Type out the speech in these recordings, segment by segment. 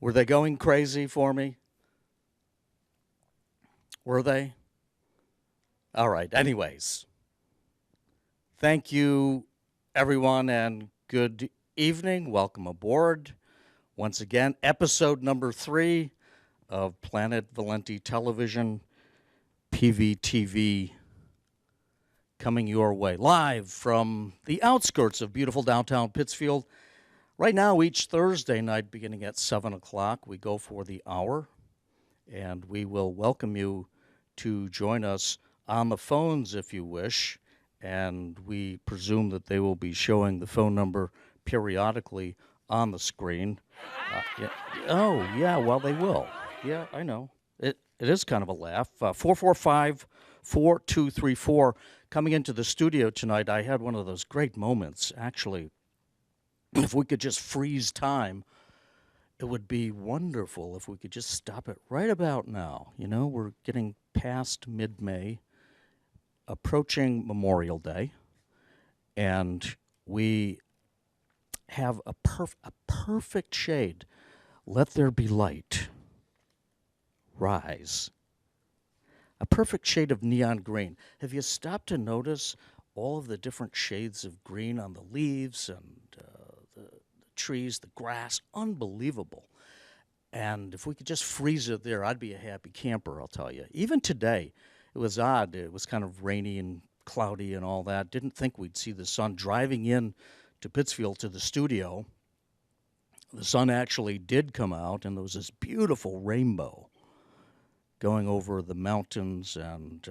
Were they going crazy for me? Were they? All right. Anyways, thank you, everyone, and good evening. Welcome aboard. Once again, episode number 3 of Planet Valenti Television, PVTV, coming your way live from the outskirts of beautiful downtown Pittsfield. Right now, each Thursday night, beginning at 7 o'clock, we go for the hour, and we will welcome you to join us on the phones if you wish, and we presume that they will be showing the phone number periodically on the screen. Yeah. Oh, yeah, well, they will. Yeah, I know. It is kind of a laugh. 445-4234. Coming into the studio tonight, I had one of those great moments, actually. If we could just freeze time, it would be wonderful if we could just stop it right about now. You know, we're getting past mid-May, approaching Memorial Day, and we have a perfect shade. Let there be light. Rise. A perfect shade of neon green. Have you stopped to notice all of the different shades of green on the leaves and the trees, the grass? Unbelievable. And if we could just freeze it there, I'd be a happy camper, I'll tell you. Even today, it was odd. It was kind of rainy and cloudy and all that. Didn't think we'd see the sun. Driving in to Pittsfield to the studio, the sun actually did come out, and there was this beautiful rainbow going over the mountains, and,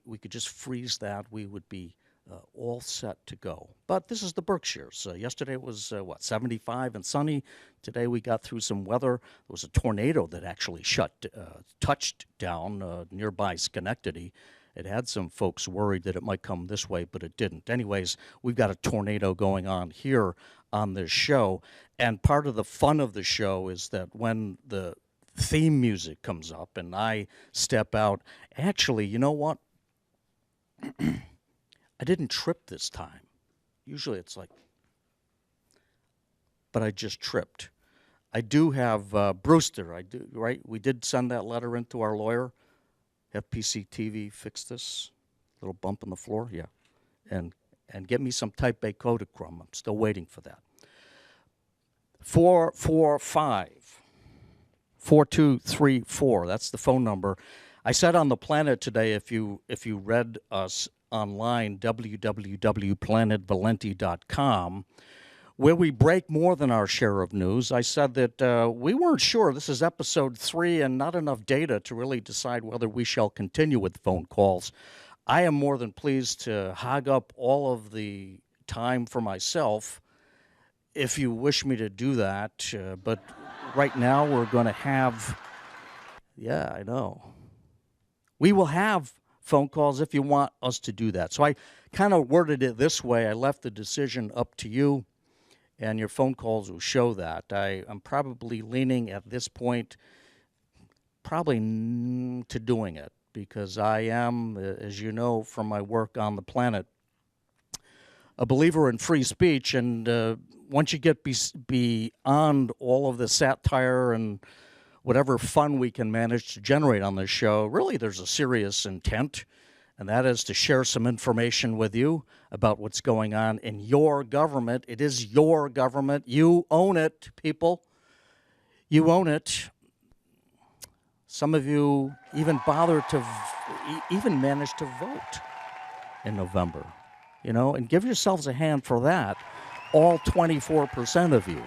we could just freeze that. We would be all set to go. But this is the Berkshires. Yesterday it was, 75 and sunny. Today we got through some weather. There was a tornado that actually touched down nearby Schenectady. It had some folks worried that it might come this way, but it didn't. Anyways, we've got a tornado going on here on this show, and part of the fun of the show is that when the theme music comes up and I step out, actually, you know what? I didn't trip this time. Usually it's like, but I just tripped. I do have Brewster. I do, right? We did send that letter in to our lawyer. FPC TV fix this little bump in the floor, yeah, and get me some Type A Kodachrome. I'm still waiting for that. 445-4234. That's the phone number. I said on the Planet today, if you read us online, www.planetvalenti.com, where we break more than our share of news. I said that we weren't sure. This is episode 3 and not enough data to really decide whether we shall continue with phone calls. I am more than pleased to hog up all of the time for myself if you wish me to do that. But right now we're going to have, yeah, I know. We will have phone calls if you want us to do that. So I kind of worded it this way. I left the decision up to you, and your phone calls will show that. I'm probably leaning at this point probably to doing it, because I am, as you know from my work on the Planet, a believer in free speech. And once you get beyond all of the satire and whatever fun we can manage to generate on this show, really there's a serious intent, and that is to share some information with you about what's going on in your government. It is your government. You own it, people. You own it. Some of you even managed to vote in November, and give yourselves a hand for that. All 24% of you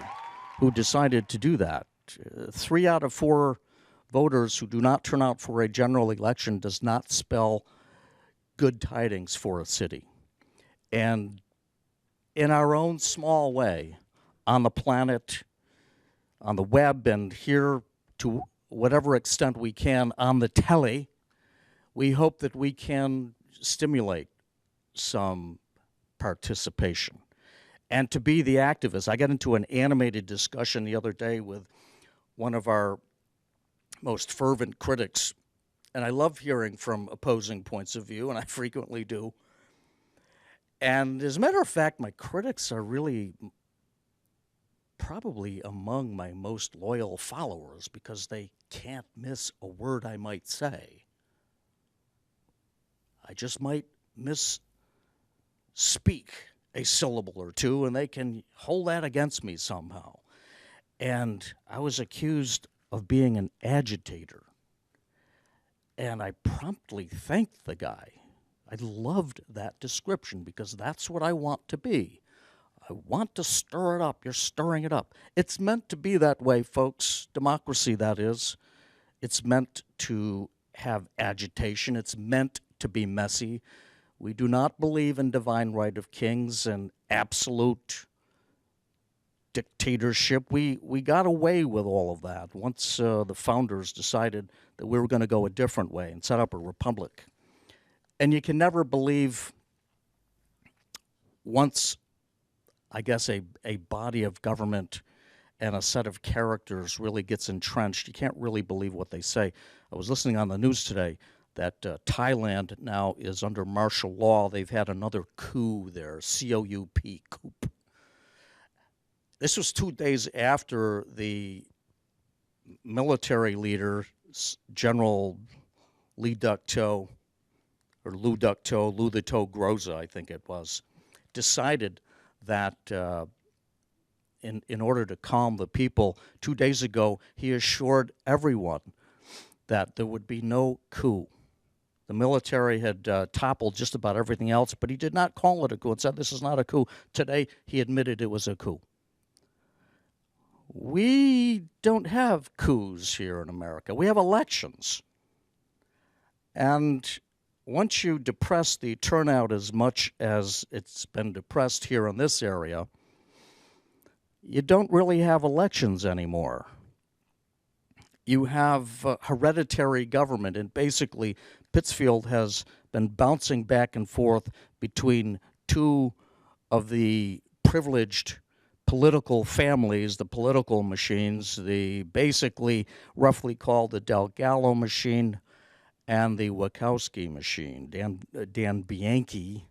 who decided to do that. 3 out of 4 voters who do not turn out for a general election does not spell good tidings for a city. And in our own small way, on the Planet, on the web, and here to whatever extent we can on the telly, we hope that we can stimulate some participation and to be the activist. I got into an animated discussion the other day with one of our most fervent critics, and I love hearing from opposing points of view, and I frequently do. And as a matter of fact, my critics are really probably among my most loyal followers because they can't miss a word I might say. I just might misspeak a syllable or two, and they can hold that against me somehow. And I was accused of being an agitator. And I promptly thanked the guy. I loved that description because that's what I want to be. I want to stir it up. You're stirring it up. It's meant to be that way, folks. Democracy, that is. It's meant to have agitation. It's meant to be messy. We do not believe in divine right of kings and absolute dictatorship. We got away with all of that once the founders decided that we were going to go a different way and set up a republic. And you can never believe once, I guess, a body of government and a set of characters really gets entrenched, you can't really believe what they say. I was listening on the news today that Thailand now is under martial law. They've had another coup there, C-O-U-P, coup. This was 2 days after the military leader, General Lee Duc-to, or Lou Duc-to, Lou the Toe Groza, I think it was, decided that in order to calm the people, 2 days ago, he assured everyone that there would be no coup. The military had toppled just about everything else, but he did not call it a coup and said this is not a coup. Today, he admitted it was a coup. We don't have coups here in America. We have elections. And once you depress the turnout as much as it's been depressed here in this area, you don't really have elections anymore. You have hereditary government, and basically Pittsfield has been bouncing back and forth between two of the privileged political families, the political machines, the basically roughly called the Del Gallo machine and the Wachowski machine. Dan Bianchi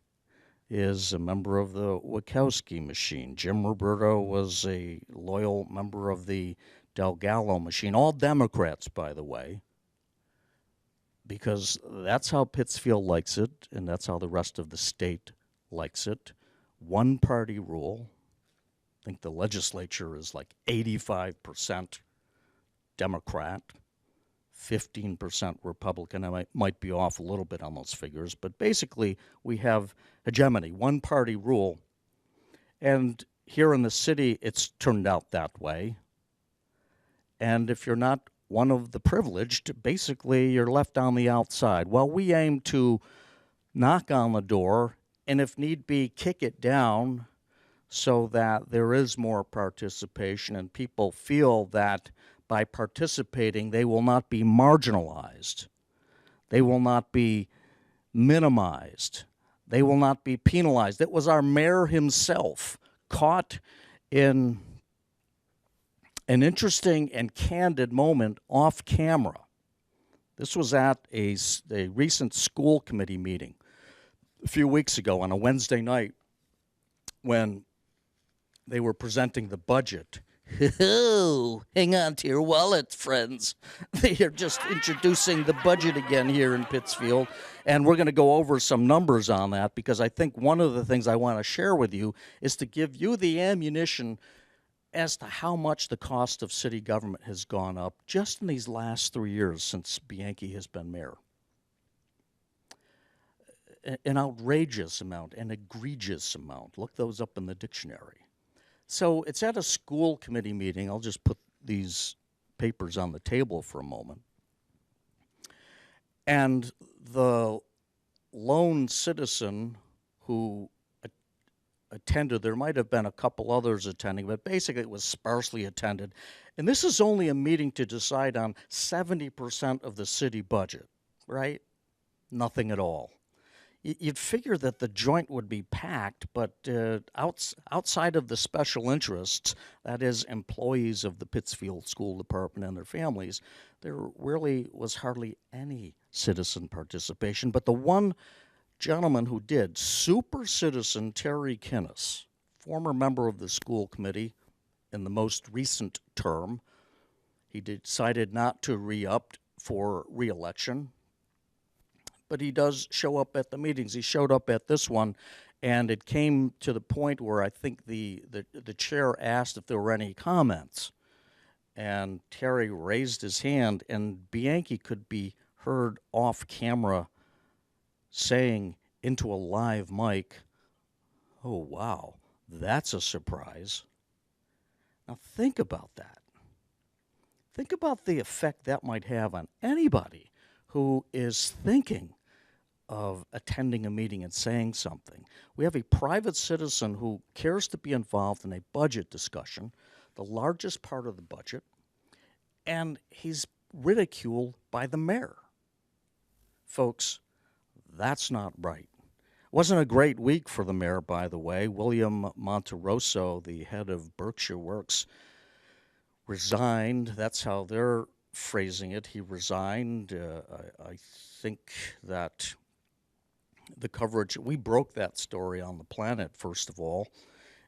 is a member of the Wachowski machine. Jim Roberto was a loyal member of the Del Gallo machine. All Democrats, by the way, because that's how Pittsfield likes it, and that's how the rest of the state likes it. One-party rule. I think the legislature is like 85% Democrat, 15% Republican. I might be off a little bit on those figures, but basically we have hegemony, one-party rule. And here in the city, it's turned out that way. And if you're not one of the privileged, basically you're left on the outside. Well, we aim to knock on the door and, if need be, kick it down so that there is more participation and people feel that by participating they will not be marginalized. They will not be minimized. They will not be penalized. It was our mayor himself caught in an interesting and candid moment off camera. This was at a recent school committee meeting a few weeks ago on a Wednesday night when they were presenting the budget. Hang on to your wallets, friends. They are just introducing the budget again here in Pittsfield, and we're going to go over some numbers on that because I think one of the things I want to share with you is to give you the ammunition as to how much the cost of city government has gone up just in these last 3 years since Bianchi has been mayor. An outrageous amount, an egregious amount. Look those up in the dictionary. So it's at a school committee meeting. I'll just put these papers on the table for a moment. And the lone citizen who attended, there might have been a couple others attending, but basically it was sparsely attended. And this is only a meeting to decide on 70% of the city budget, right? Nothing at all. You'd figure that the joint would be packed, but outside of the special interests, that is, employees of the Pittsfield School Department and their families, there really was hardly any citizen participation. But the one gentleman who did, super citizen Terry Kinnis, former member of the school committee, in the most recent term. He decided not to re-up for re-election, but he does show up at the meetings. He showed up at this one, and it came to the point where I think the chair asked if there were any comments, and Terry raised his hand, and Bianchi could be heard off camera saying into a live mic, "Oh, wow, that's a surprise." Now think about that. Think about the effect that might have on anybody who is thinking of attending a meeting and saying something. We have a private citizen who cares to be involved in a budget discussion, the largest part of the budget, and he's ridiculed by the mayor. Folks, that's not right. It wasn't a great week for the mayor, by the way. William Monterosso, the head of Berkshire Works, resigned. That's how they're phrasing it. He resigned. I think that the coverage, we broke that story on the Planet, first of all,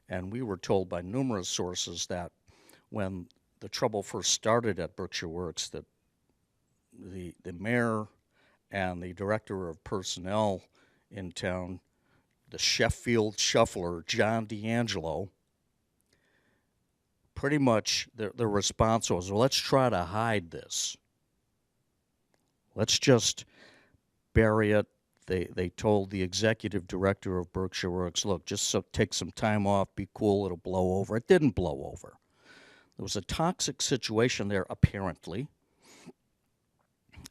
and we were told by numerous sources that when the trouble first started at Berkshire Works, that the mayor and the director of personnel in town, the Sheffield shuffler, John D'Angelo, pretty much the response was, well, let's try to hide this. Let's just bury it. They told the executive director of Berkshire Works, look, just take some time off, be cool, it'll blow over. It didn't blow over. There was a toxic situation there, apparently.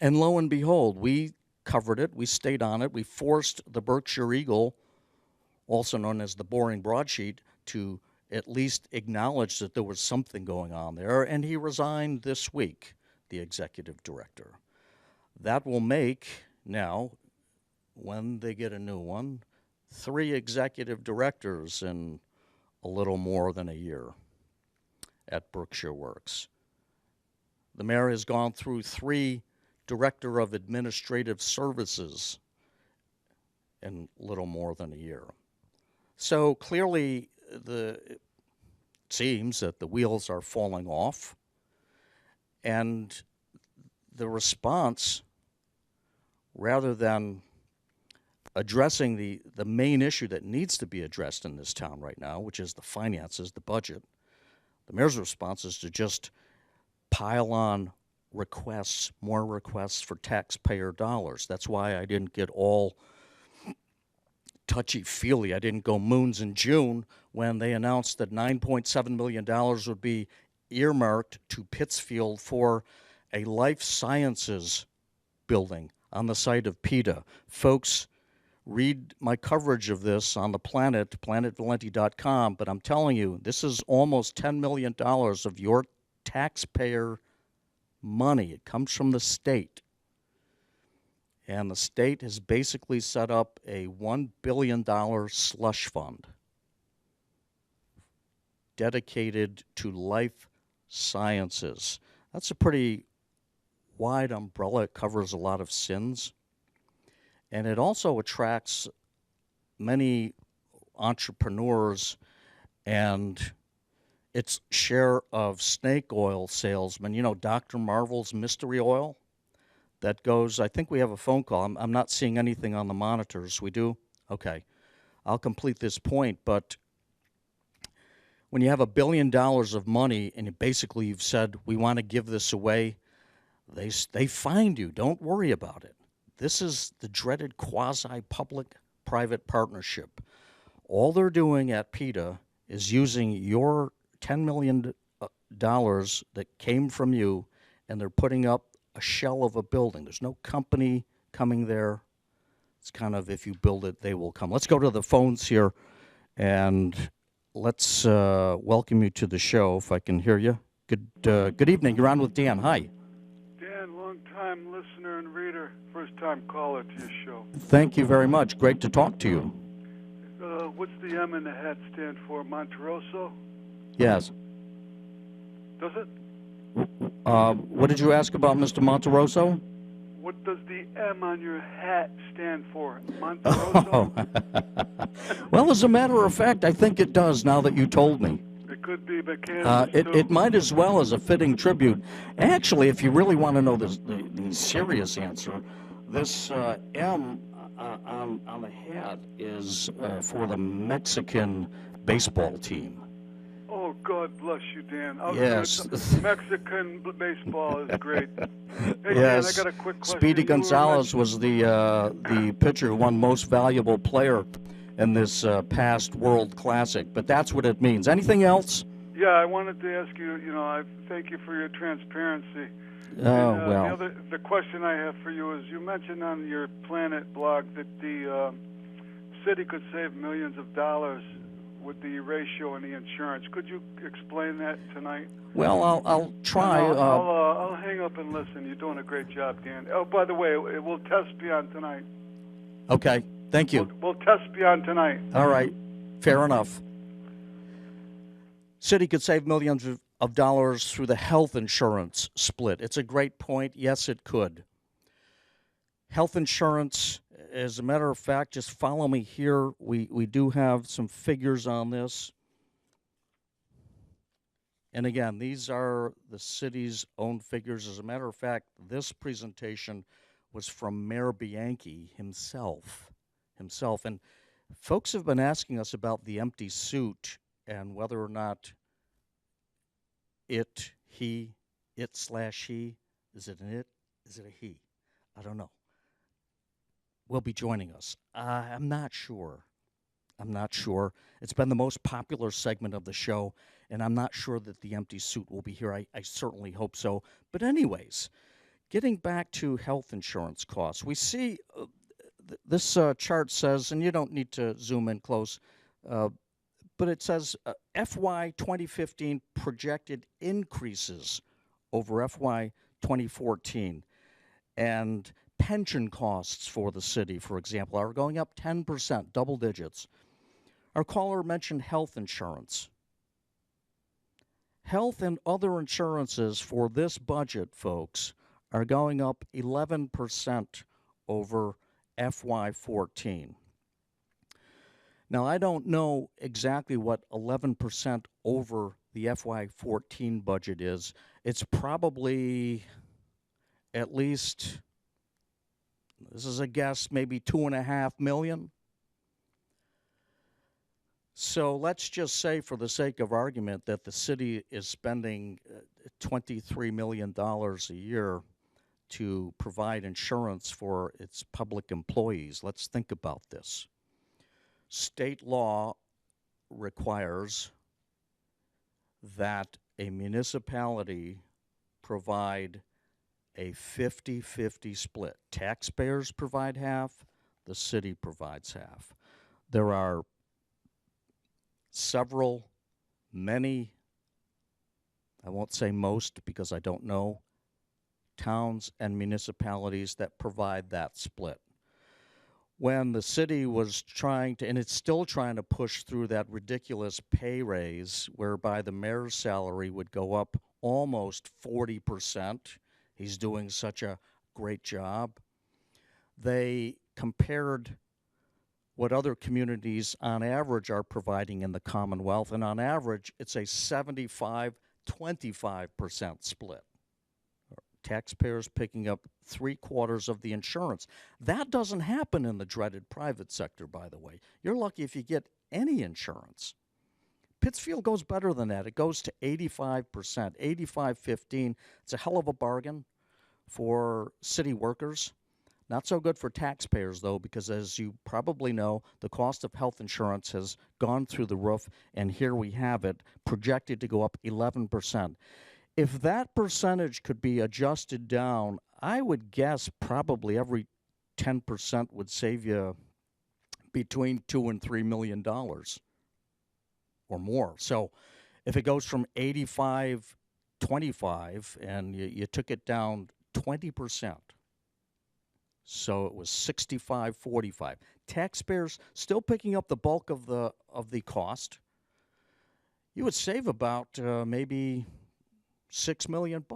And lo and behold, we covered it, we stayed on it, we forced the Berkshire Eagle, also known as the boring broadsheet, to at least acknowledge that there was something going on there, and he resigned this week, the executive director. That will make, now, when they get a new one, 3 executive directors in a little more than a year at Berkshire Works. The mayor has gone through 3 director of administrative services in little more than a year. So clearly, it seems that the wheels are falling off, and the response, rather than addressing the main issue that needs to be addressed in this town right now, which is the finances, the budget, the mayor's response is to just pile on requests, more requests for taxpayer dollars. That's why I didn't get all touchy-feely. I didn't go moons in June when they announced that $9.7 million would be earmarked to Pittsfield for a life sciences building on the site of PETA. Folks, read my coverage of this on the Planet, planetvalenti.com, but I'm telling you, this is almost $10 million of your taxpayer money. It comes from the state. And the state has basically set up a $1 billion slush fund dedicated to life sciences. That's a pretty wide umbrella. It covers a lot of sins. And it also attracts many entrepreneurs and its share of snake oil salesmen. You know, Dr. Marvel's mystery oil? That goes, I think we have a phone call. I'm not seeing anything on the monitors. We do? Okay. I'll complete this point, but when you have $1 billion of money and basically you've said, we want to give this away, they find you. Don't worry about it. This is the dreaded quasi-public-private partnership. All they're doing at PETA is using your $10 million that came from you, and they're putting up a shell of a building. There's no company coming there. It's kind of, if you build it, they will come. Let's go to the phones here, and let's welcome you to the show, if I can hear you. Good evening. You're on with Dan. Hi. Dan, long-time listener and reader, first-time caller to your show. Thank you very much. Great to talk to you. What's the M in the hat stand for? Monterosso? Yes. Does it? What did you ask about Mr. Monterosso? What does the M on your hat stand for? Monterosso? Well, as a matter of fact, I think it does now that you told me. It Could be, but Kansas too. It might as well as a fitting tribute. Actually, if you really want to know the serious answer, this M on the hat is for the Mexican baseball team. Oh, God bless you, Dan. Yes. Mexican baseball is great. Hey, Yes. Dan, I got a quick question. Speedy Gonzalez was the pitcher who won most valuable player in this past World Classic, but that's what it means. Anything else? Yeah, I wanted to ask you, I thank you for your transparency. Oh, and, well. The question I have for you is, you mentioned on your Planet blog that the city could save millions of dollars with the ratio and the insurance. Could you explain that tonight? Well, I'll try. I'll hang up and listen. You're doing a great job, Dan. Oh, by the way, we'll test beyond tonight. Okay, thank you. We'll test beyond tonight. All right, fair enough. City could save millions of dollars through the health insurance split. It's a great point. Yes, it could. Health insurance, as a matter of fact, just follow me here. We do have some figures on this. And again, these are the city's own figures. As a matter of fact, this presentation was from Mayor Bianchi himself. And folks have been asking us about the empty suit and whether or not it/he, is it an it? Is it a he? I don't know. Will be joining us. I'm not sure. It's been the most popular segment of the show, and I'm not sure that the empty suit will be here. I certainly hope so. But anyways, getting back to health insurance costs, we see this chart says, and you don't need to zoom in close, but it says FY 2015 projected increases over FY 2014. And pension costs for the city, for example, are going up 10%, double digits. Our caller mentioned health insurance. Health and other insurances for this budget, folks, are going up 11% over FY14. Now, I don't know exactly what 11% over the FY14 budget is. It's probably at least, this is a guess, maybe $2.5 million. So let's just say, for the sake of argument, that the city is spending $23 million a year to provide insurance for its public employees. Let's think about this. State law requires that a municipality provide a 50-50 split. Taxpayers provide half, the city provides half. There are many, I won't say most because I don't know, towns and municipalities that provide that split. When the city was trying to, and it's still trying to push through that ridiculous pay raise whereby the mayor's salary would go up almost 40%. He's doing such a great job. They compared what other communities on average are providing in the Commonwealth, and on average, it's a 75-25% split. Taxpayers picking up 3/4 of the insurance. That doesn't happen in the dreaded private sector, by the way. You're lucky if you get any insurance. Pittsfield goes better than that. It goes to 85%, 85-15. It's a hell of a bargain for city workers. Not so good for taxpayers, though, because as you probably know, the cost of health insurance has gone through the roof, and here we have it, projected to go up 11%. If that percentage could be adjusted down, I would guess probably every 10% would save you between $2 and $3 million or more. So if it goes from 85-25 and you took it down 20%, so it was 65-45. Taxpayers still picking up the bulk of the cost. You would save about maybe $6 million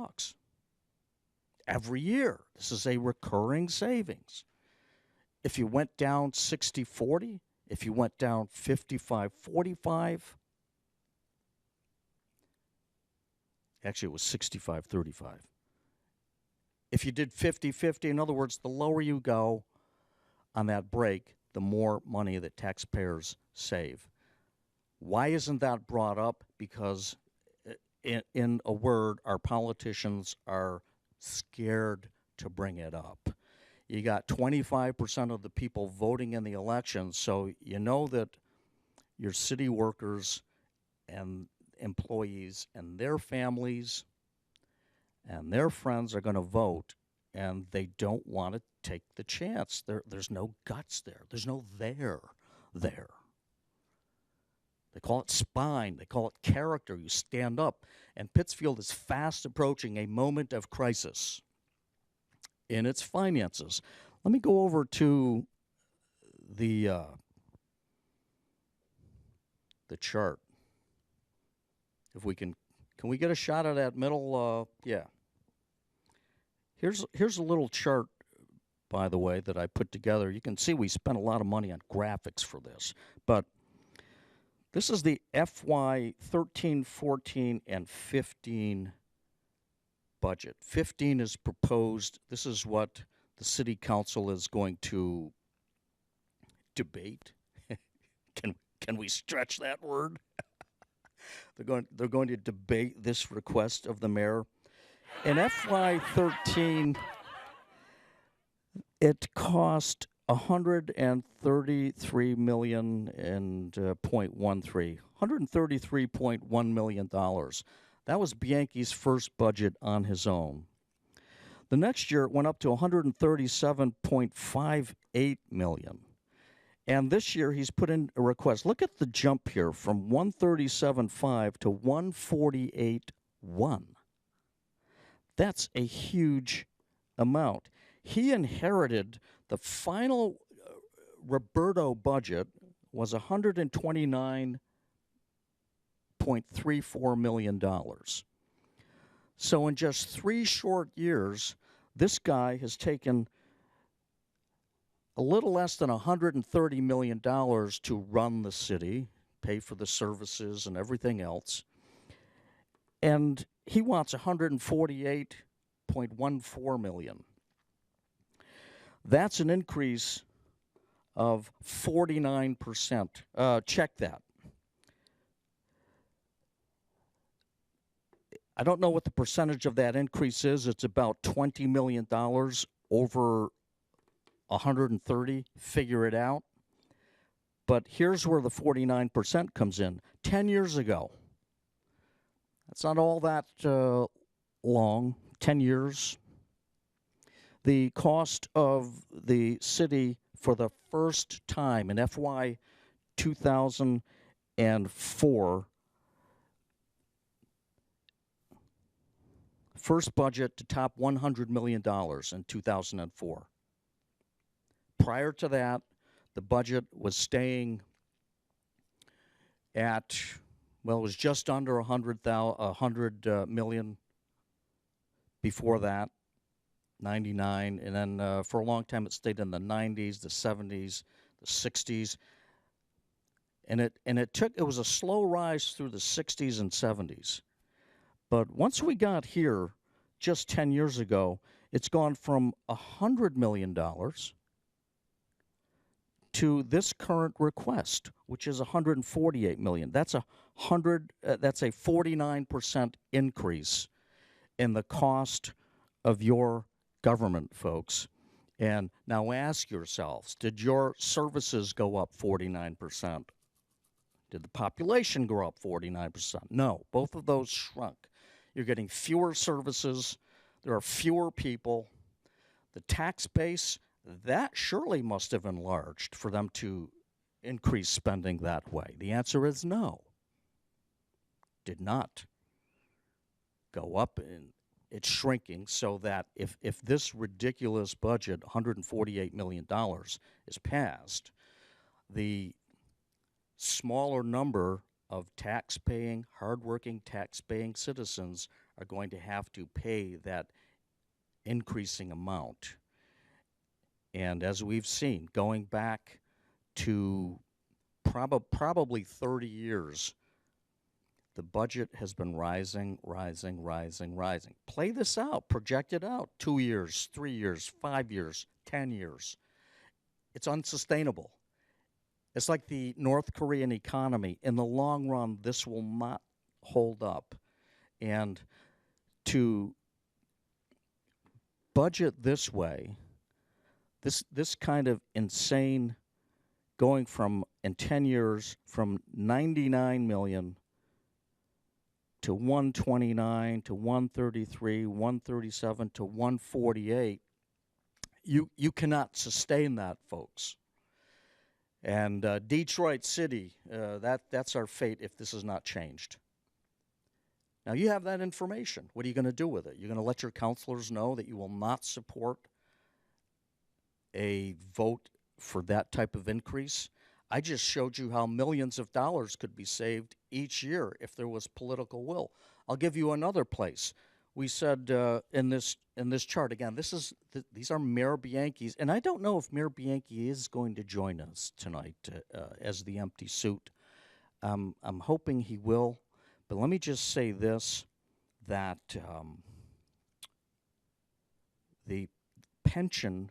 every year. This is a recurring savings. If you went down 60-40, if you went down 55-45, Actually, it was 65-35. If you did 50-50, in other words, the lower you go on that break, the more money that taxpayers save. Why isn't that brought up? Because, in a word, our politicians are scared to bring it up. You got 25% of the people voting in the election, so you know that your city workers and employees and their families and their friends are going to vote, and they don't want to take the chance. There's no guts there. There's no there. They call it spine. They call it character. You stand up. And Pittsfield is fast approaching a moment of crisis in its finances. Let me go over to the chart. If we can we get a shot of that middle? Yeah. Here's a little chart, by the way, that I put together. You can see we spent a lot of money on graphics for this, but this is the FY 13, 14, and 15 budget. 15 is proposed. This is what the city council is going to debate. Can we stretch that word? They're going to debate this request of the mayor. In FY 13, it cost $133 million and $133.1 million. That was Bianchi's first budget on his own. The next year it went up to $137.58 million. And this year he's put in a request. Look at the jump here from 137.5 to 148.1. That's a huge amount. He inherited the final Roberto budget was $129.34 million. So in just 3 short years, this guy has taken a little less than $130 million to run the city, pay for the services and everything else. And he wants $148.14 million. That's an increase of 49%. Check that. I don't know what the percentage of that increase is. It's about $20 million over 130. Figure it out. But here's where the 49% comes in. 10 years ago, that's not all that long, 10 years. The cost of the city for the first time in FY 2004, first budget to top $100 million in 2004. Prior to that, the budget was staying at, well, it was just under 100 million before that. 99, and then for a long time it stayed in the 90s, the 70s, the 60s, and it was a slow rise through the 60s and 70s. But once we got here, just 10 years ago, it's gone from $100 million to this current request, which is $148 million. That's a 49% increase in the cost of your government, folks. And now ask yourselves, did your services go up 49%? Did the population grow up 49%? No, both of those shrunk. You're getting fewer services. There are fewer people. The tax base, that surely must have enlarged for them to increase spending that way. The answer is no. Did not go up, and it's shrinking, so that if this ridiculous budget, $148 million, is passed, the smaller number of tax-paying, hardworking tax-paying citizens are going to have to pay that increasing amount. And as we've seen, going back to probably 30 years, The budget has been rising, rising, rising, rising. Play this out, project it out 2 years, 3 years, 5 years, 10 years. It's unsustainable. It's like the North Korean economy. In the long run, this will not hold up. And to budget this way, this kind of insane going from in 10 years from 99 million to 129 to 133, 137 to 148, you cannot sustain that, folks. And Detroit City, that's our fate if this is not changed. Now, you have that information. What are you going to do with it? You're going to let your counselors know that you will not support a vote for that type of increase? I just showed you how millions of dollars could be saved each year if there was political will. I'll give you another place. We said in this chart, again, these are Mayor Bianchi's, and I don't know if Mayor Bianchi is going to join us tonight as the empty suit. I'm hoping he will, but let me just say this, that the pension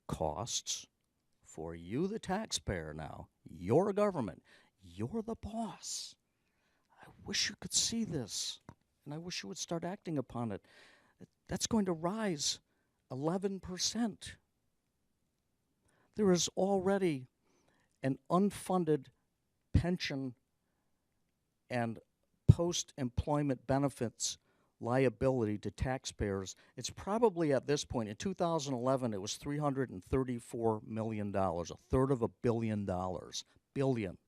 costs for you, the taxpayer now, your government, you're the boss. I wish you could see this, and I wish you would start acting upon it. That's going to rise 11%. There is already an unfunded pension and post-employment benefits liability to taxpayers. It's probably at this point, in 2011, it was $334 million, a third of $1 billion. Billion.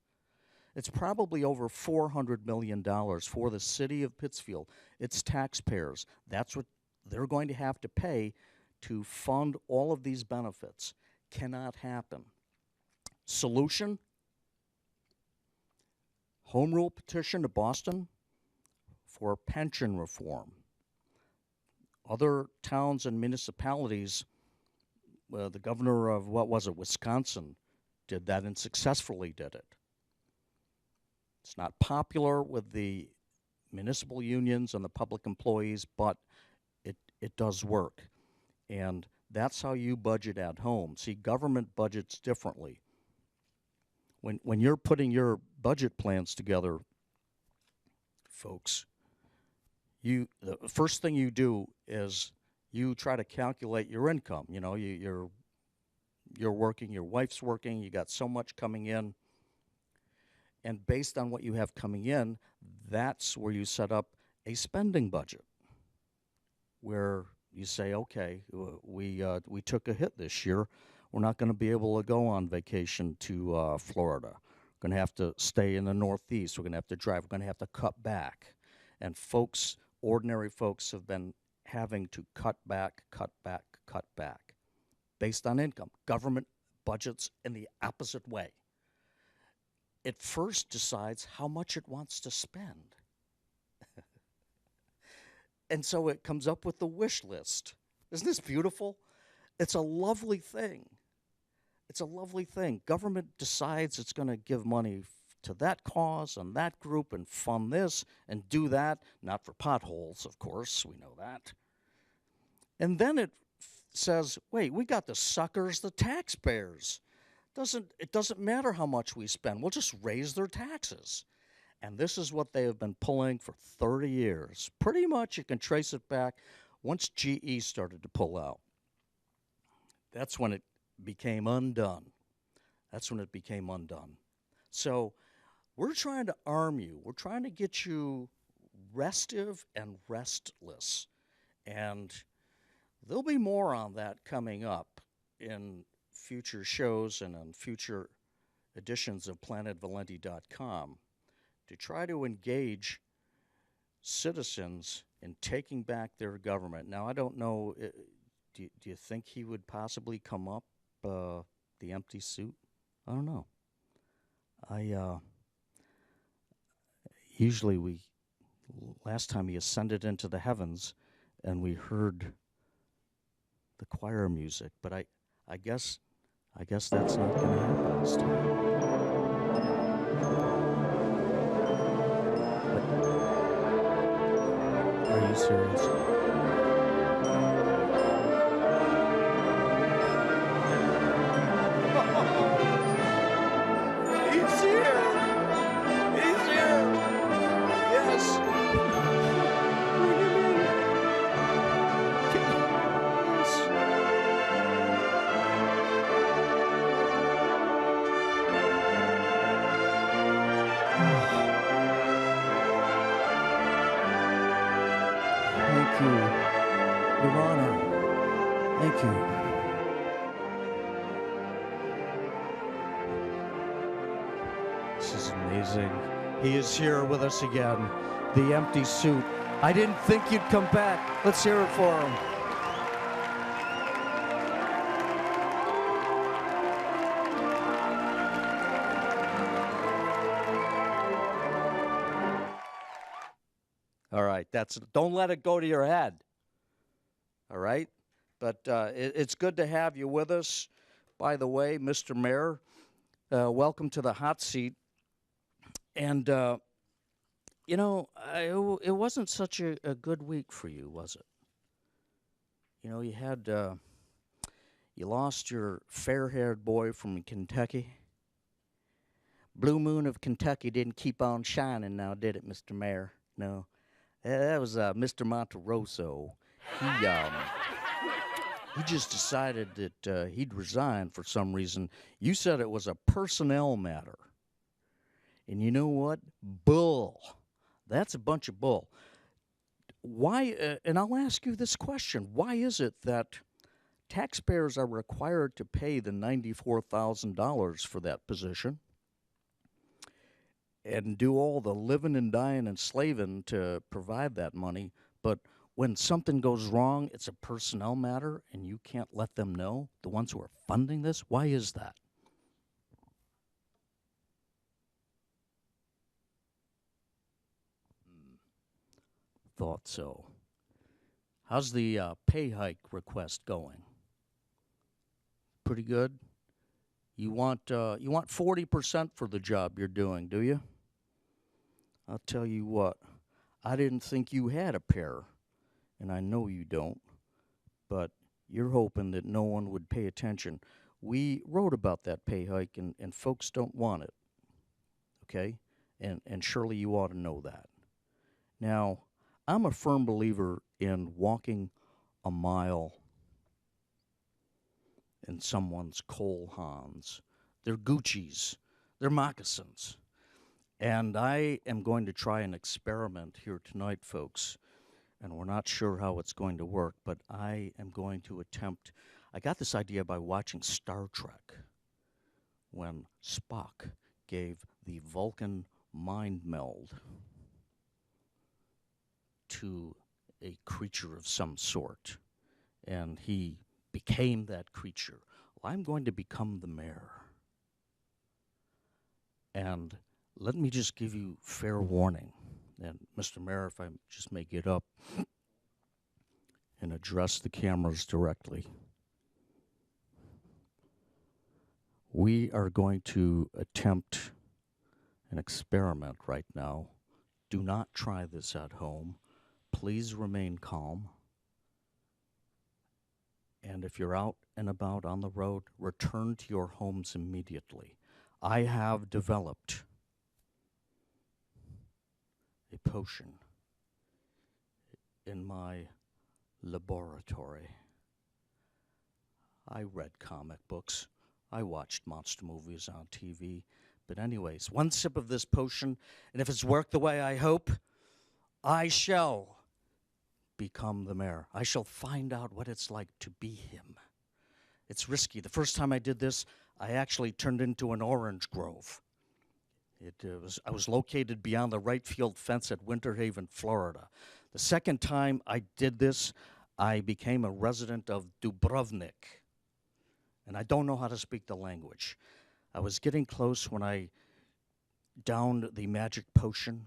It's probably over $400 million for the city of Pittsfield, its taxpayers. That's what they're going to have to pay to fund all of these benefits. Cannot happen. Solution? Home rule petition to Boston for pension reform. Other towns and municipalities, the governor of, Wisconsin, did that and successfully did it. It's not popular with the municipal unions and the public employees, but it does work. And that's how you budget at home. See, government budgets differently. When you're putting your budget plans together, folks, the first thing you do is you try to calculate your income. You know, you're working, your wife's working, you got so much coming in. And based on what you have coming in, that's where you set up a spending budget, where you say, okay, we took a hit this year. We're not going to be able to go on vacation to Florida. We're going to have to stay in the Northeast. We're going to have to drive. We're going to have to cut back. And folks, ordinary folks, have been having to cut back, based on income. Government budgets in the opposite way. It first decides how much it wants to spend. And so it comes up with the wish list. Isn't this beautiful? It's a lovely thing. It's a lovely thing. Government decides it's going to give money to that cause and that group and fund this and do that. Not for potholes, of course. We know that. And then it says, wait, we got the suckers, the taxpayers. It doesn't matter how much we spend. We'll just raise their taxes. And this is what they have been pulling for 30 years. Pretty much you can trace it back once GE started to pull out. That's when it became undone. So we're trying to arm you. We're trying to get you restive and restless. And there'll be more on that coming up in future shows and on future editions of PlanetValenti.com to try to engage citizens in taking back their government. Now, I don't know, do you think he would possibly come up, the empty suit? I don't know. Usually last time he ascended into the heavens and we heard the choir music, but I guess that's not going to happen this time. Are you serious? He's here! He's here! Yes! Bring him in! Yes! Thank you, Your Honor. Thank you. This is amazing. He is here with us again. The empty suit. I didn't think you'd come back. Let's hear it for him. All right, don't let it go to your head. All right, but it's good to have you with us. By the way, Mr. Mayor, welcome to the hot seat. And you know, it wasn't such a good week for you, was it? You know, you lost your fair-haired boy from Kentucky. Blue Moon of Kentucky didn't keep on shining now, did it, Mr. Mayor? No. That was Mr. Monterosso. He just decided that he'd resign for some reason. You said it was a personnel matter. And you know what? Bull. That's a bunch of bull. Why, and I'll ask you this question, why is it that taxpayers are required to pay the $94,000 for that position and do all the living and dying and slaving to provide that money, but when something goes wrong, it's a personnel matter and you can't let them know, the ones who are funding this? Why is that? Thought so. How's the pay hike request going? Pretty good? You want 40% for the job you're doing, do you? I'll tell you what, I didn't think you had a pair, and I know you don't, but you're hoping that no one would pay attention. We wrote about that pay hike, and folks don't want it, okay? And surely you ought to know that. Now, I'm a firm believer in walking a mile in someone's Cole Haans. They're Gucci's. They're moccasins. And I am going to try an experiment here tonight, folks. And we're not sure how it's going to work, but I am going to attempt. I got this idea by watching Star Trek when Spock gave the Vulcan mind meld to a creature of some sort, and he became that creature. Well, I'm going to become the mayor. And let me just give you fair warning. And Mr. Mayor, if I just may get up and address the cameras directly. We are going to attempt an experiment right now. Do not try this at home. Please remain calm. And if you're out and about on the road, return to your homes immediately. I have developed a potion in my laboratory. I read comic books. I watched monster movies on TV. But anyways, one sip of this potion, and if it's worked the way I hope, I shall become the mayor. I shall find out what it's like to be him. It's risky. The first time I did this, I actually turned into an orange grove. I was located beyond the right field fence at Winter Haven, Florida. The second time I did this, I became a resident of Dubrovnik. And I don't know how to speak the language. I was getting close when I downed the magic potion,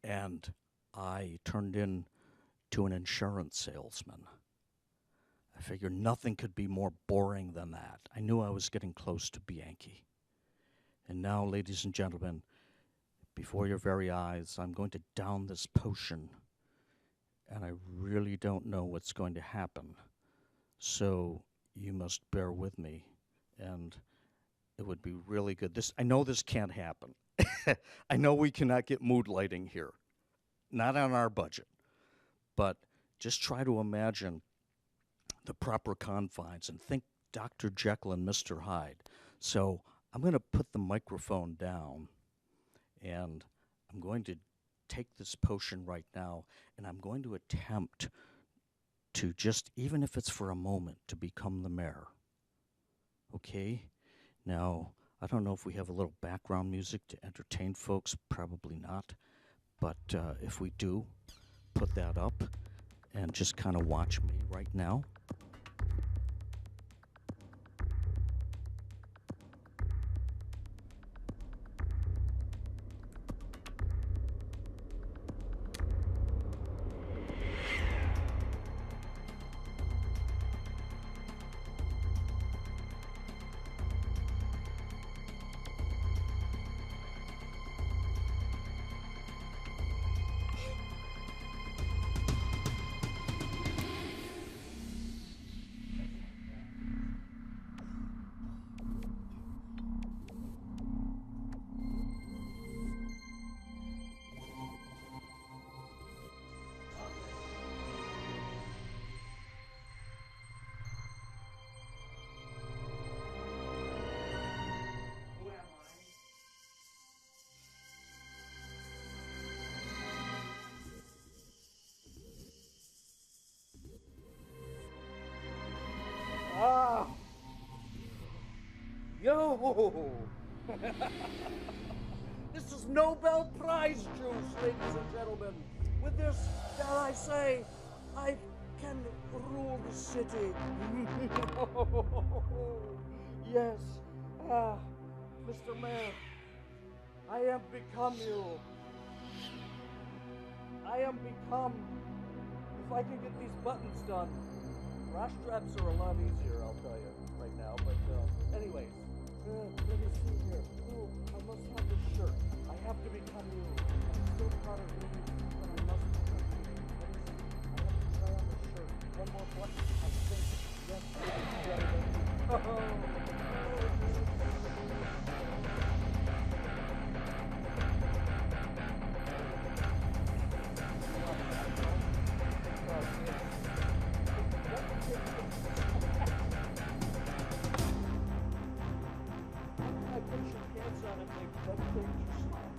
and I turned into an insurance salesman. I figured nothing could be more boring than that. I knew I was getting close to Bianchi. And now, ladies and gentlemen, before your very eyes, I'm going to down this potion and I really don't know what's going to happen. So you must bear with me, and it would be really good. I know this can't happen. I know we cannot get mood lighting here, not on our budget, but just try to imagine the proper confines and think Dr. Jekyll and Mr. Hyde. So I'm going to put the microphone down, and I'm going to take this potion right now, and I'm going to attempt to just, even if it's for a moment, to become the mayor. Okay? Now, I don't know if we have a little background music to entertain folks. Probably not. But if we do, put that up and just kind of watch me right now. Ah! Yo! This is Nobel Prize juice, ladies and gentlemen. With this, dare I say, I can rule the city. Yes. Mr. Mayor, I am become you. I am become. If I can get these buttons done. Bra straps are a lot easier, I'll tell you right now. But anyways, let me see here. Oh, I must have this shirt. I have to become you. I'm still part of me, but I must become you. Let me see. I have to try on the shirt. One more button, I think. Yes, I put your pants on and make that dangerous smiles.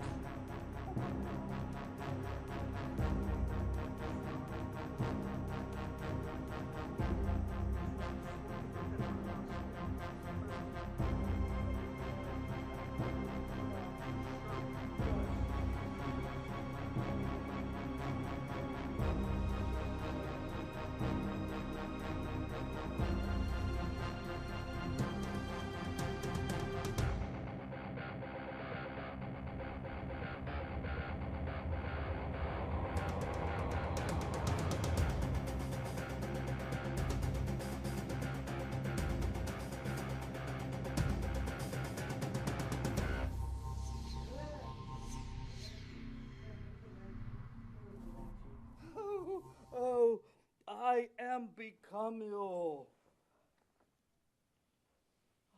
Oh, I am become you.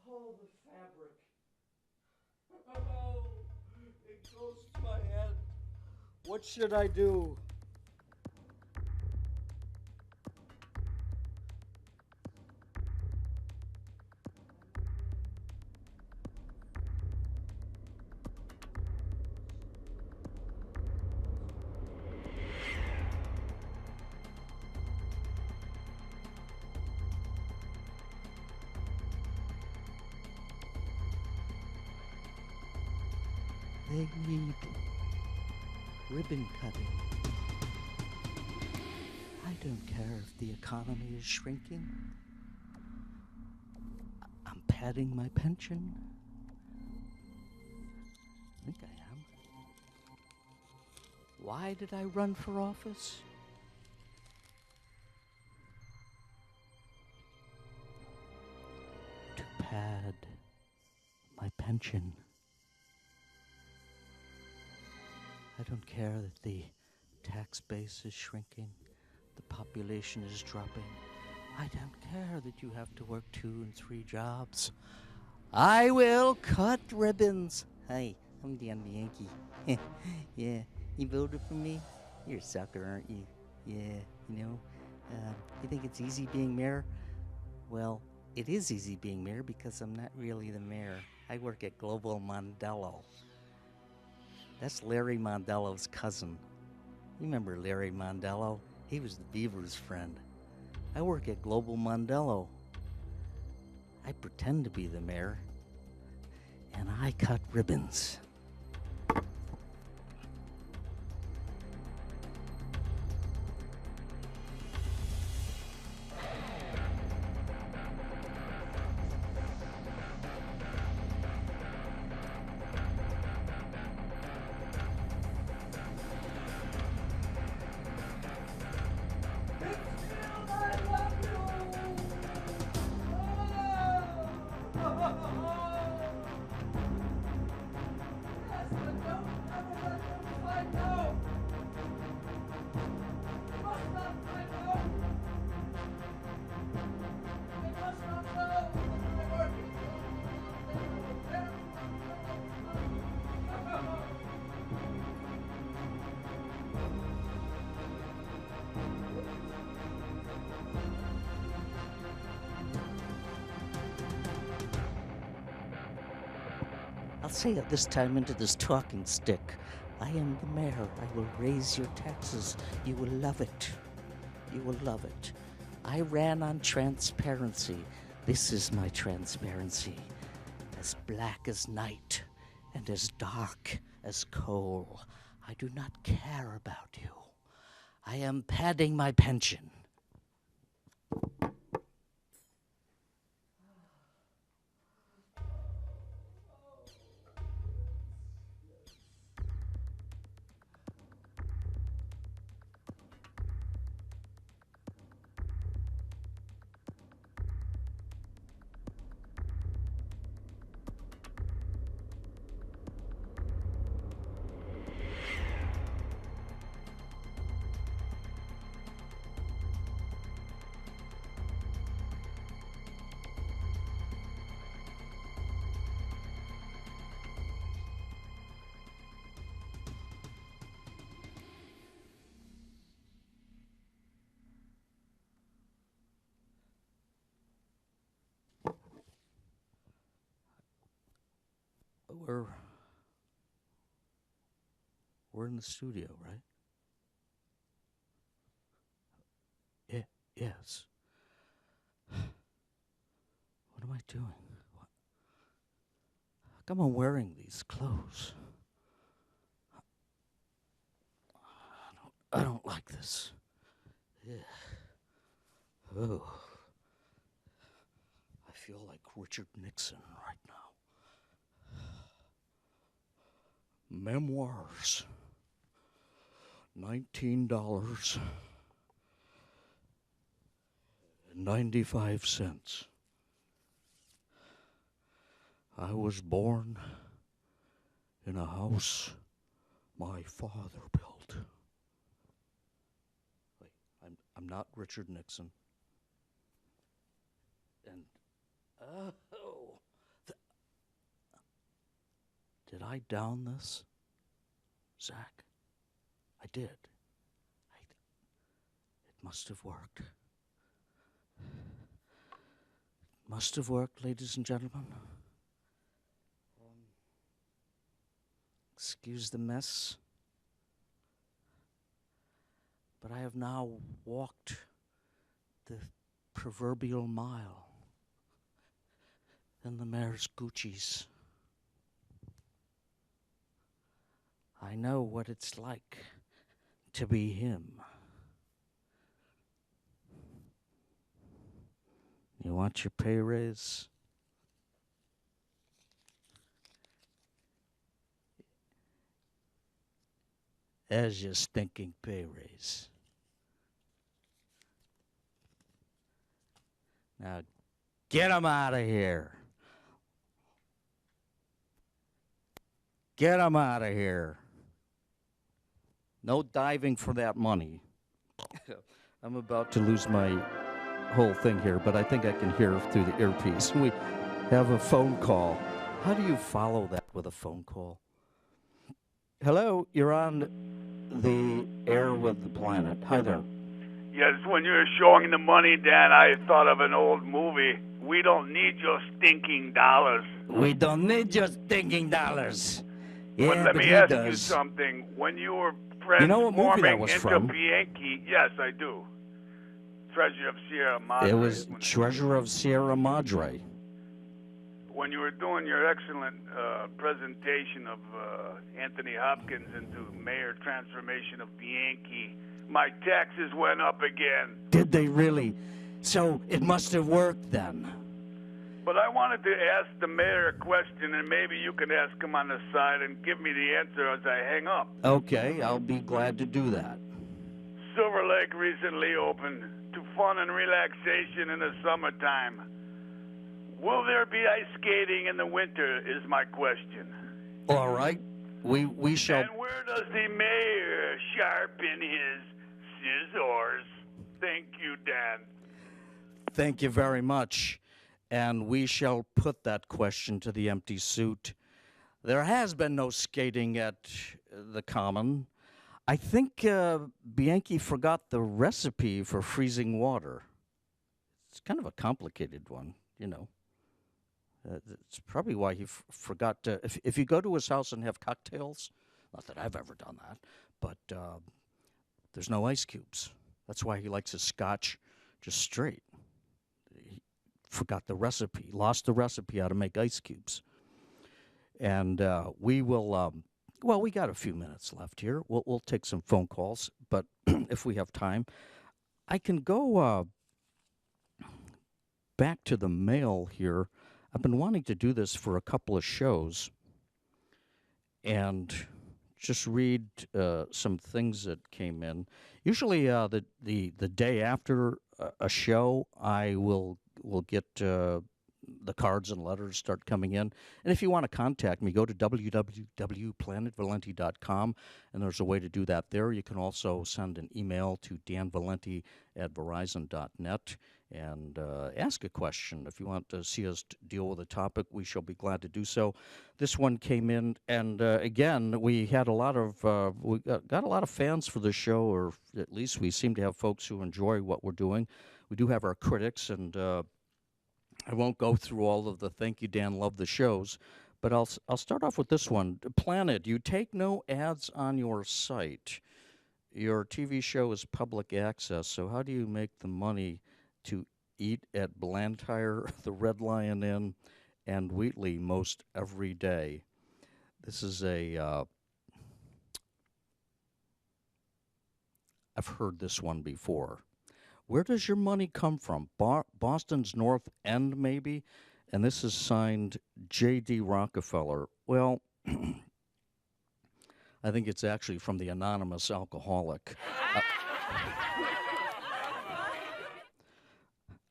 Oh, the fabric. Oh, it goes to my head. What should I do? They need ribbon cutting. I don't care if the economy is shrinking. I'm padding my pension. I think I am. Why did I run for office? To pad my pension. I don't care that the tax base is shrinking. The population is dropping. I don't care that you have to work 2 and 3 jobs. I will cut ribbons. Hi, I'm Dan the Yankee. Yeah, you voted for me? You're a sucker, aren't you? Yeah, you think it's easy being mayor? Well, it is easy being mayor because I'm not really the mayor. I work at Global Mondello. That's Larry Mondello's cousin. You remember Larry Mondello? He was the Beaver's friend. I work at Global Mondello. I pretend to be the mayor, and I cut ribbons. I'll say it this time into this talking stick. I am the mayor. I will raise your taxes. You will love it. You will love it. I ran on transparency. This is my transparency. As black as night and as dark as coal. I do not care about you. I am padding my pension. We're in the studio, right? Yeah, yes. What am I doing? How come I'm wearing these clothes? I don't like this. Yeah. Oh. I feel like Richard Nixon right now. Memoirs. $19.95. I was born in a house my father built. Wait, I'm not Richard Nixon. And did I down this, Zach? I did. It must have worked. Must have worked, ladies and gentlemen. Excuse the mess, but I have now walked the proverbial mile in the mayor's Gucci's. I know what it's like to be him. You want your pay raise? There's your stinking pay raise. Now, get him out of here. Get him out of here. No diving for that money. I'm about to lose my whole thing here, but I think I can hear through the earpiece. We have a phone call. How do you follow that with a phone call? Hello, you're on the air with the planet. Hi there. Yes, when you were showing the money, Dan, I thought of an old movie. We don't need your stinking dollars. We don't need your stinking dollars. Yeah, But let me he ask does. you something. When you were You know what movie that transforming was into from? Bianchi, yes, I do. Treasure of Sierra Madre. It was Treasure of Sierra Madre. When you were doing your excellent presentation of Anthony Hopkins into mayor transformation of Bianchi, my taxes went up again. Did they really? So it must have worked then. But I wanted to ask the mayor a question, and maybe you can ask him on the side and give me the answer as I hang up. Okay, I'll be glad to do that. Silver Lake recently opened to fun and relaxation in the summertime. Will there be ice skating in the winter is my question. All right, we shall. And where does the mayor sharpen his scissors? Thank you, Dan. Thank you very much. And we shall put that question to the empty suit. There has been no skating at the Common. I think Bianchi forgot the recipe for freezing water. It's kind of a complicated one, you know. It's probably why he forgot to. If you go to his house and have cocktails, not that I've ever done that, but there's no ice cubes. That's why he likes his scotch just straight. He forgot the recipe, lost the recipe how to make ice cubes. And we will. Well, we got a few minutes left here. We'll take some phone calls, but if we have time, I can go back to the mail here. I've been wanting to do this for a couple of shows and just read some things that came in. Usually the day after a show, I will get the cards and letters start coming in. And if you want to contact me, go to www.planetvalenti.com, and there's a way to do that there. You can also send an email to danvalenti@verizon.net and ask a question. If you want to see us deal with a topic, we shall be glad to do so. This one came in, and again, we had a lot of we got a lot of fans for the show, or at least we seem to have folks who enjoy what we're doing. We do have our critics, and I won't go through all of the thank you, Dan, love the shows, but I'll start off with this one. Planet, you take no ads on your site. Your TV show is public access, so how do you make the money to eat at Blantyre, the Red Lion Inn, and Wheatley most every day? This is I've heard this one before. Where does your money come from? Boston's North End, maybe? And this is signed J.D. Rockefeller. Well, I think it's actually from the anonymous alcoholic.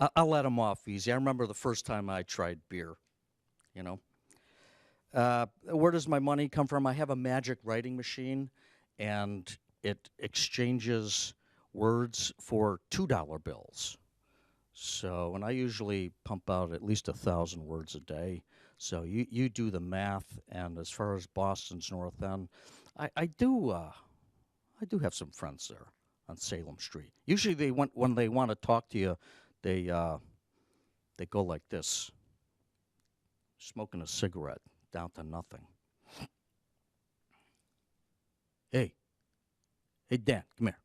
I'll let him off easy. I remember the first time I tried beer, you know. Where does my money come from? I have a magic writing machine, and it exchanges words for $2 bills. So, and I usually pump out at least 1,000 words a day. So you do the math, and as far as Boston's North End, I do have some friends there on Salem Street. Usually when they want to talk to you, they go like this, smoking a cigarette, down to nothing. Hey, Dan, come here.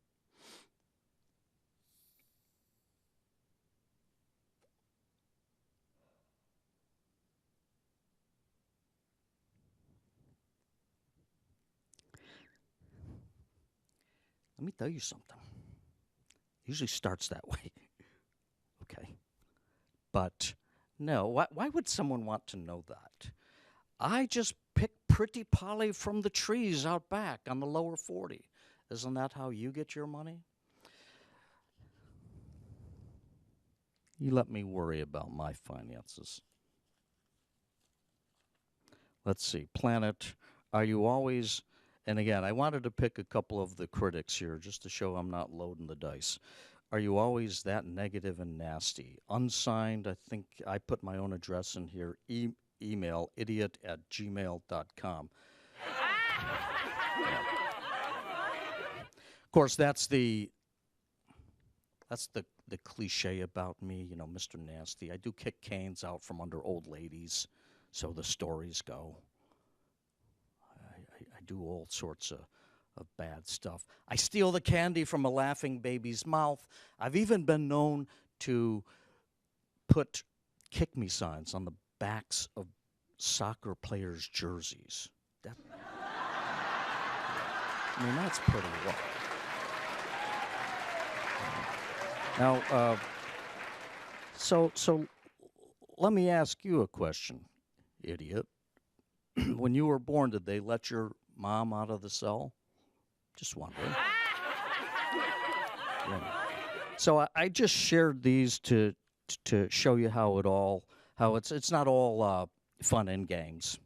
Let me tell you something. It usually starts that way. Okay. But no, why would someone want to know that? I just pick pretty Polly from the trees out back on the lower 40. Isn't that how you get your money? You let me worry about my finances. Let's see. Planet, are you always... And again, I wanted to pick a couple of the critics here just to show I'm not loading the dice. are you always that negative and nasty? Unsigned, I think I put my own address in here. Email idiot@gmail.com. Yeah. Of course, that's the cliche about me, Mr. Nasty. I do kick canes out from under old ladies, so the stories go. I do all sorts of bad stuff. I steal the candy from a laughing baby's mouth. I've even been known to put kick me signs on the backs of soccer players' jerseys. That's pretty rough. Now, so let me ask you a question, idiot. When you were born, did they let your mom out of the cell? Just wondering. Yeah. So I just shared these to show you how it's not all fun and games.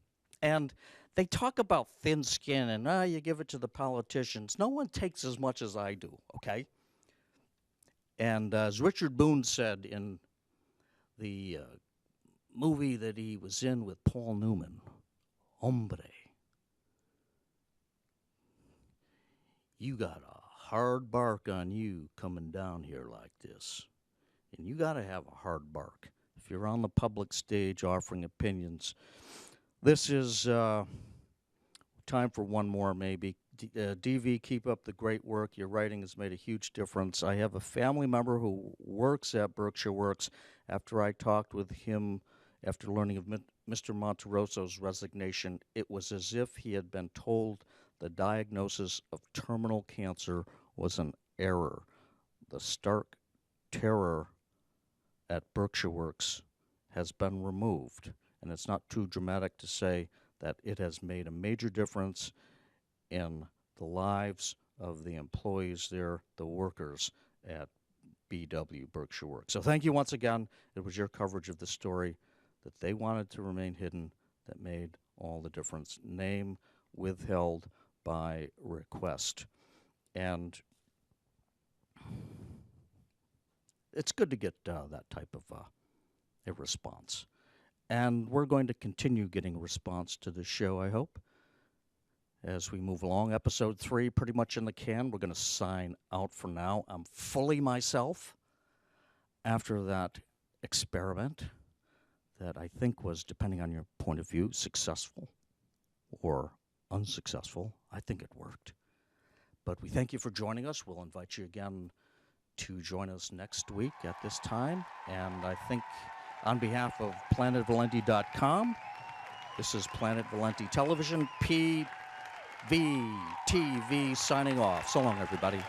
And they talk about thin skin and you give it to the politicians. No one takes as much as I do, okay? And as Richard Boone said in the movie that he was in with Paul Newman, Hombre, you got a hard bark on you coming down here like this. And you got to have a hard bark. If you're on the public stage offering opinions, this is time for one more maybe. DV, keep up the great work. Your writing has made a huge difference. I have a family member who works at Berkshire Works. After I talked with him, after learning of Mr. Monteroso's resignation, it was as if he had been told the diagnosis of terminal cancer was an error. The stark terror at Berkshire Works has been removed, and it's not too dramatic to say that it has made a major difference in the lives of the employees there, the workers at BW Berkshire Works. So thank you once again. It was your coverage of the story that they wanted to remain hidden that made all the difference. Name withheld by request. And it's good to get that type of a response. And we're going to continue getting a response to the show, I hope, as we move along. Episode 3, pretty much in the can. We're going to sign out for now. I'm fully myself after that experiment that I think was, depending on your point of view, successful or unsuccessful. I think it worked. But we thank you for joining us. We'll invite you again to join us next week at this time. And I think on behalf of PlanetValenti.com, this is Planet Valenti Television, PVTV signing off. So long, everybody.